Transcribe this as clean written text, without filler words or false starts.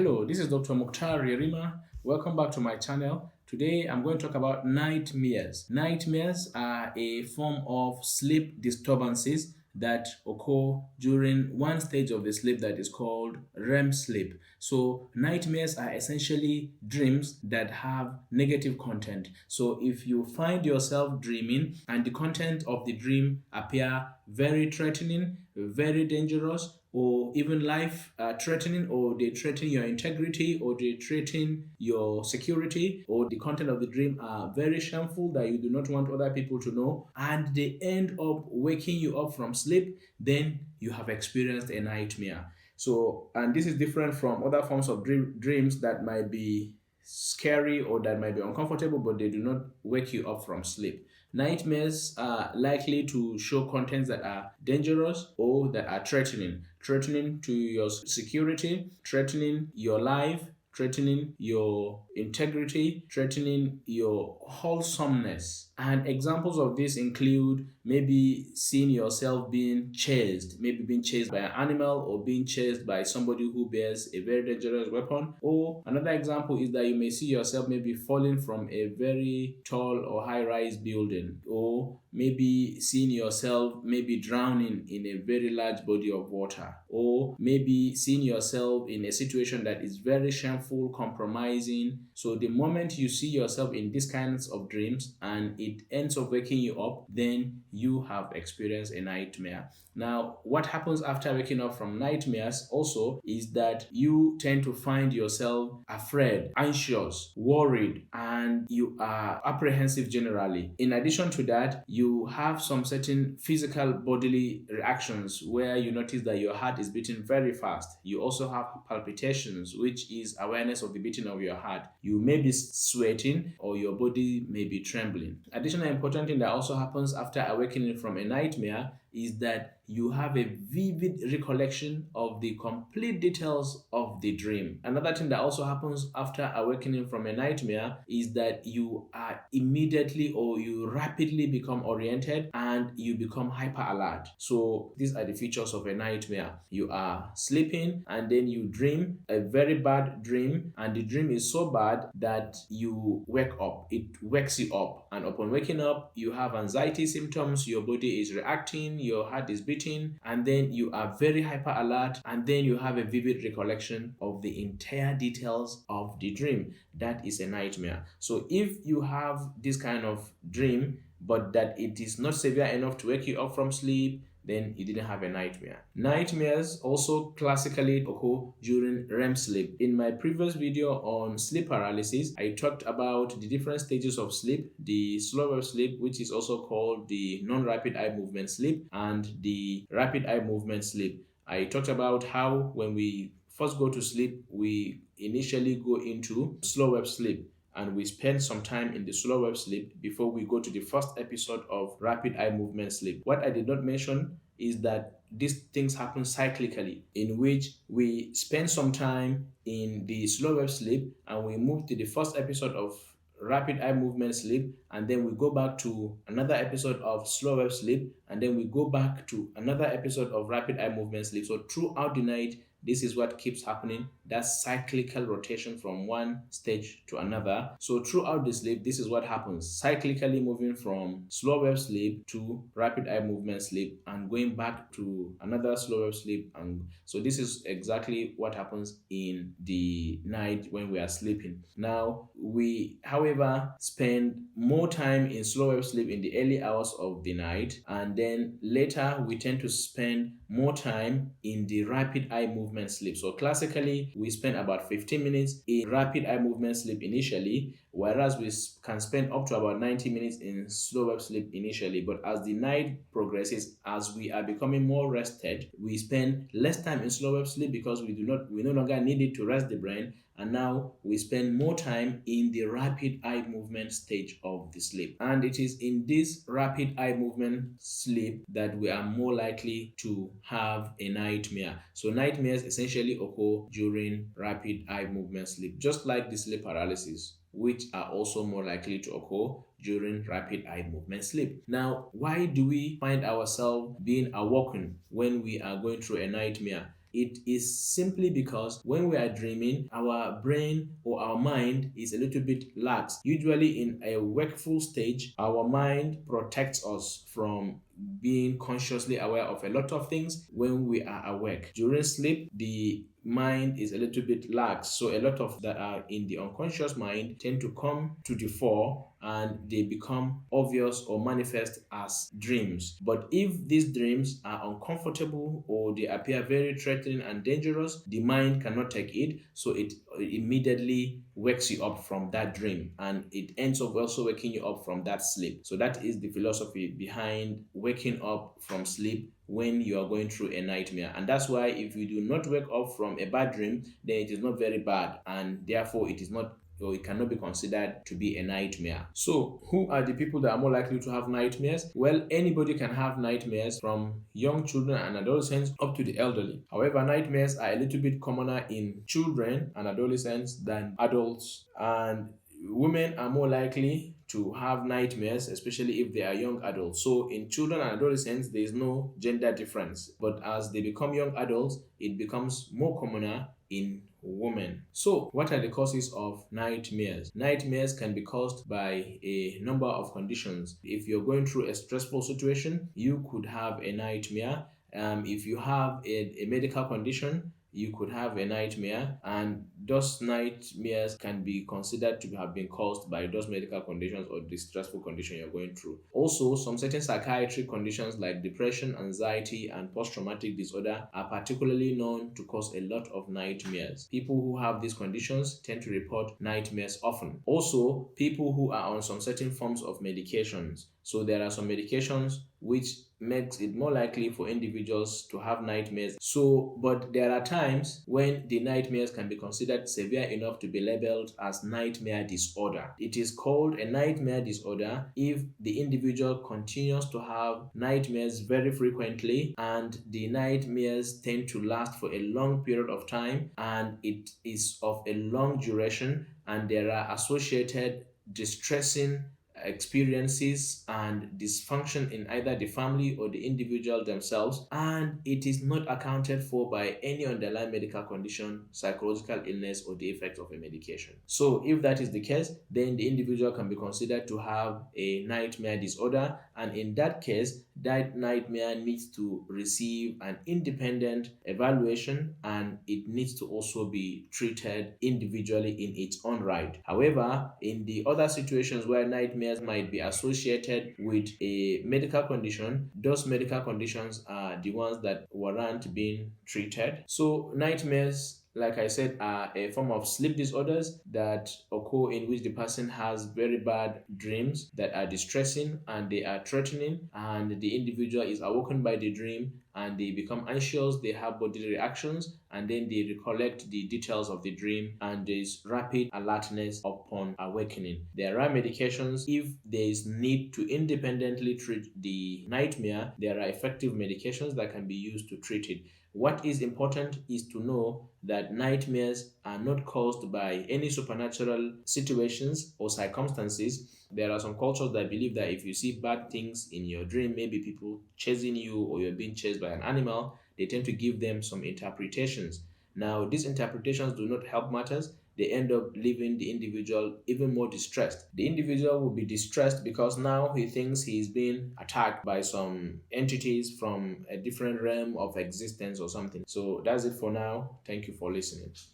Hello, this is Dr. Mukhtar Yerima. Welcome back to my channel. Today I'm going to talk about nightmares. Nightmares are a form of sleep disturbances that occur during one stage of the sleep that is called REM sleep. So, nightmares are essentially dreams that have negative content. So, if you find yourself dreaming and the content of the dream appear very threatening, very dangerous, or even life threatening, or they threaten your integrity, or they threaten your security, or the content of the dream are very shameful that you do not want other people to know, and they end up waking you up from sleep, then you have experienced a nightmare. So, and this is different from other forms of dreams that might be scary or that might be uncomfortable, but they do not wake you up from sleep. Nightmares are likely to show contents that are dangerous or that are threatening to your security, threatening your life, threatening your integrity, threatening your wholesomeness. And examples of this include maybe seeing yourself being chased, maybe being chased by an animal or being chased by somebody who bears a very dangerous weapon. Or another example is that you may see yourself maybe falling from a very tall or high rise building, or maybe seeing yourself maybe drowning in a very large body of water, or maybe seeing yourself in a situation that is very shameful, compromising. So the moment you see yourself in these kinds of dreams and it ends up waking you up, then you have experienced a nightmare. Now, what happens after waking up from nightmares also is that you tend to find yourself afraid, anxious, worried, and you are apprehensive generally. In addition to that, you have some certain physical bodily reactions where you notice that your heart is beating very fast. You also have palpitations, which is awareness of the beating of your heart. You may be sweating or your body may be trembling. Additional important thing that also happens after awakening from a nightmare is that you have a vivid recollection of the complete details of the dream. Another thing that also happens after awakening from a nightmare is that you are immediately or you rapidly become oriented and you become hyper alert. So these are the features of a nightmare. You are sleeping and then you dream a very bad dream, and the dream is so bad that you wake up. It wakes you up, and upon waking up, you have anxiety symptoms, your body is reacting, your heart is beating, and then you are very hyper alert, and then you have a vivid recollection of the entire details of the dream. That is a nightmare. So if you have this kind of dream but that it is not severe enough to wake you up from sleep, then you didn't have a nightmare. Nightmares also classically occur during REM sleep. In my previous video on sleep paralysis, I talked about the different stages of sleep: the slow wave sleep, which is also called the non-rapid eye movement sleep, and the rapid eye movement sleep. I talked about how when we first go to sleep, we initially go into slow wave sleep, and we spend some time in the slow wave sleep before we go to the first episode of rapid eye movement sleep. What I did not mention is that these things happen cyclically, in which we spend some time in the slow wave sleep and we move to the first episode of rapid eye movement sleep, and then we go back to another episode of slow wave sleep, and then we go back to another episode of rapid eye movement sleep. So throughout the night, this is what keeps happening. That's cyclical rotation from one stage to another. So throughout the sleep, this is what happens: cyclically moving from slow wave sleep to rapid eye movement sleep and going back to another slow wave sleep. And so this is exactly what happens in the night when we are sleeping. Now, we, however, spend more time in slow wave sleep in the early hours of the night, and then later we tend to spend more time in the rapid eye movement sleep. So classically, we spend about 15 minutes in rapid eye movement sleep initially, whereas we can spend up to about 90 minutes in slow wave sleep initially. But as the night progresses, as we are becoming more rested, we spend less time in slow wave sleep because we no longer need it to rest the brain, and now we spend more time in the rapid eye movement stage of the sleep. And it is in this rapid eye movement sleep that we are more likely to have a nightmare. So nightmares essentially occur during rapid eye movement sleep, just like the sleep paralysis, which are also more likely to occur during rapid eye movement sleep. Now, why do we find ourselves being awoken when we are going through a nightmare? It is simply because when we are dreaming, our brain or our mind is a little bit lax. Usually in a wakeful stage, our mind protects us from being consciously aware of a lot of things when we are awake. During sleep, the mind is a little bit lax, so a lot of that are in the unconscious mind tend to come to the fore and they become obvious or manifest as dreams. But if these dreams are uncomfortable or they appear very threatening and dangerous, the mind cannot take it, so it immediately wakes you up from that dream and it ends up also waking you up from that sleep. So that is the philosophy behind waking up from sleep when you are going through a nightmare. And that's why if you do not wake up from a bad dream, then it is not very bad and therefore it is not, or it cannot be considered to be a nightmare. So, who are the people that are more likely to have nightmares? Well, anybody can have nightmares, from young children and adolescents up to the elderly. However, nightmares are a little bit commoner in children and adolescents than adults, and women are more likely to have nightmares, especially if they are young adults. So, in children and adolescents, there is no gender difference, but as they become young adults, it becomes more commoner in women. So, what are the causes of nightmares? Nightmares can be caused by a number of conditions. If you're going through a stressful situation, you could have a nightmare. If you have a medical condition, you could have a nightmare, and those nightmares can be considered to have been caused by those medical conditions or the stressful condition you're going through. Also, some certain psychiatric conditions like depression, anxiety, and post-traumatic disorder are particularly known to cause a lot of nightmares. People who have these conditions tend to report nightmares often. Also, people who are on some certain forms of medications. So there are some medications which makes it more likely for individuals to have nightmares. So, but there are times when the nightmares can be considered severe enough to be labeled as nightmare disorder. It is called a nightmare disorder if the individual continues to have nightmares very frequently and the nightmares tend to last for a long period of time and it is of a long duration and there are associated distressing experiences and dysfunction in either the family or the individual themselves, and it is not accounted for by any underlying medical condition, psychological illness, or the effect of a medication. So, if that is the case, then the individual can be considered to have a nightmare disorder, and in that case, that nightmare needs to receive an independent evaluation and it needs to also be treated individually in its own right. However, in the other situations where nightmares might be associated with a medical condition, those medical conditions are the ones that warrant being treated. So, nightmares, like I said, are a form of sleep disorders that occur in which the person has very bad dreams that are distressing and they are threatening, and the individual is awoken by the dream and they become anxious, they have bodily reactions, and then they recollect the details of the dream and there is rapid alertness upon awakening. There are medications if there is need to independently treat the nightmare. There are effective medications that can be used to treat it. What is important is to know that nightmares are not caused by any supernatural situations or circumstances. There are some cultures that believe that if you see bad things in your dream, maybe people chasing you or you're being chased by an animal, they tend to give them some interpretations. Now, these interpretations do not help matters. They end up leaving the individual even more distressed. The individual will be distressed because now he thinks he is being attacked by some entities from a different realm of existence or something. So that's it for now. Thank you for listening.